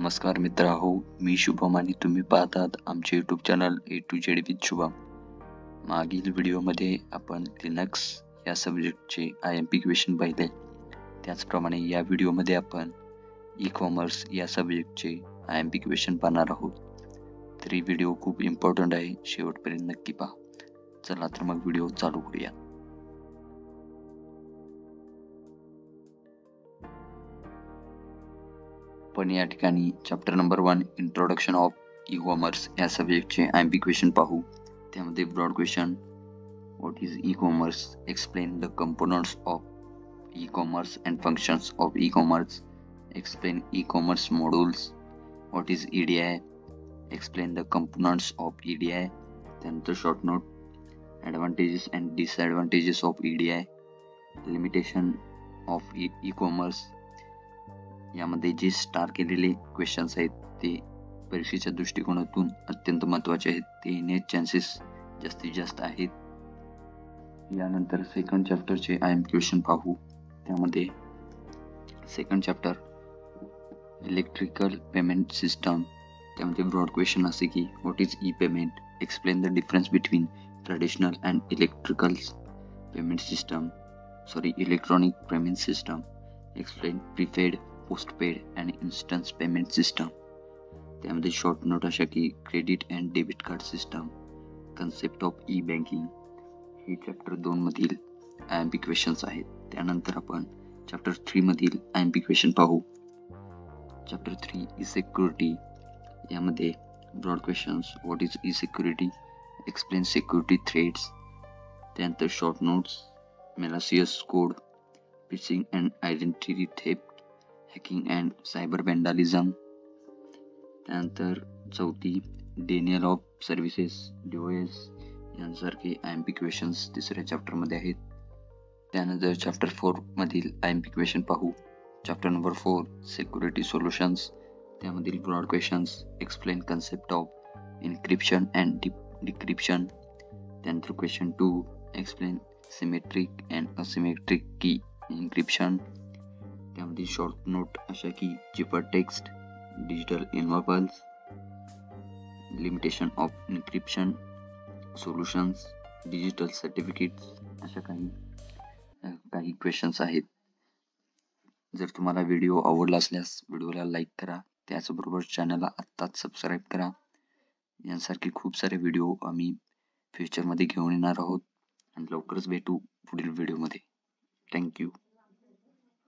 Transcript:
नमस्कार मित्रांनो, मी शुभम आणि तुम्ही पाहतात आमचे YouTube channel A to Z with Shubham. मागील व्हिडिओमध्ये आपण लिनक्स या सब्जेक्टचे IMP क्वेश्चन पाहिले. त्याचप्रमाणे या व्हिडिओमध्ये आपण ई-कॉमर्स या सब्जेक्टचे IMP क्वेश्चन पाहणार आहोत. तर ही व्हिडिओ खूप इम्पॉर्टंट आहे, शेवटपर्यंत नक्की पहा. चला तर मग व्हिडिओ चालू करूया. पण या ठिकाणी chapter number 1 introduction of e-commerce या सब्जेक्टचे IMP क्वेश्चन पाहू. त्यामध्ये broad question, what is e-commerce, explain the components of e-commerce and functions of e-commerce, explain e-commerce modules, what is EDI, explain the components of EDI. त्यानंतर short note, advantages and disadvantages of EDI, limitation of e-commerce. यामध्ये जे star केलेले questions आहेत ते परीक्षेच्या दृष्टिकोनातून अत्यंत महत्त्वाचे आहेत, ते येण्याचे चान्सेस जास्तीत जास्त आहेत. यानंतर सेकंड चॅप्टरचे IMP क्वेश्चन पाहू. त्यामध्ये second chapter electrical payment system. त्यामध्ये ब्रॉड क्वेश्चन असे की what is E payment, explain the difference between traditional and electronic payment system, explain prepaid, postpaid and instance payment system. त्यामध्ये शॉर्ट नोट अशा की credit and debit card system, concept of E banking. हे chapter 2 मधील IMP questions आहेत. त्यानंतर आपण chapter 3 मधील IMP question पाहू. Chapter 3 E security. यामध्ये broad questions, what is E security, explain security threats. त्यानंतर short notes, malicious code, phishing and identity theft, hacking and cyber vandalism. त्यानंतर चौथी डेनियल ऑफ सर्व्हिसेस, DOS यांसारखे IMP questions तिसऱ्या चॅप्टरमध्ये आहेत. त्यानंतर चॅप्टर 4 मधील IMP क्वेश्चन पाहू. Chapter number 4 security solutions. त्यामधील broad questions, explain concept of encryption and decryption. त्यानंतर question 2, explain symmetric and asymmetric key encryption. त्यामध्ये शॉर्ट नोट अशा की cipher text, digital envelopes, limitation of encryption, solutions, digital certificates, अशा काही questions आहेत. जर तुम्हाला व्हिडिओ आवडला असल्यास व्हिडिओला लाईक करा, त्याचबरोबर चॅनलला आत्ताच सबस्क्राईब करा. यांसारखे खूप सारे व्हिडिओ आम्ही फ्युचरमध्ये घेऊन येणार आहोत आणि लवकरच भेटू पुढील व्हिडिओमध्ये. थँक्यू.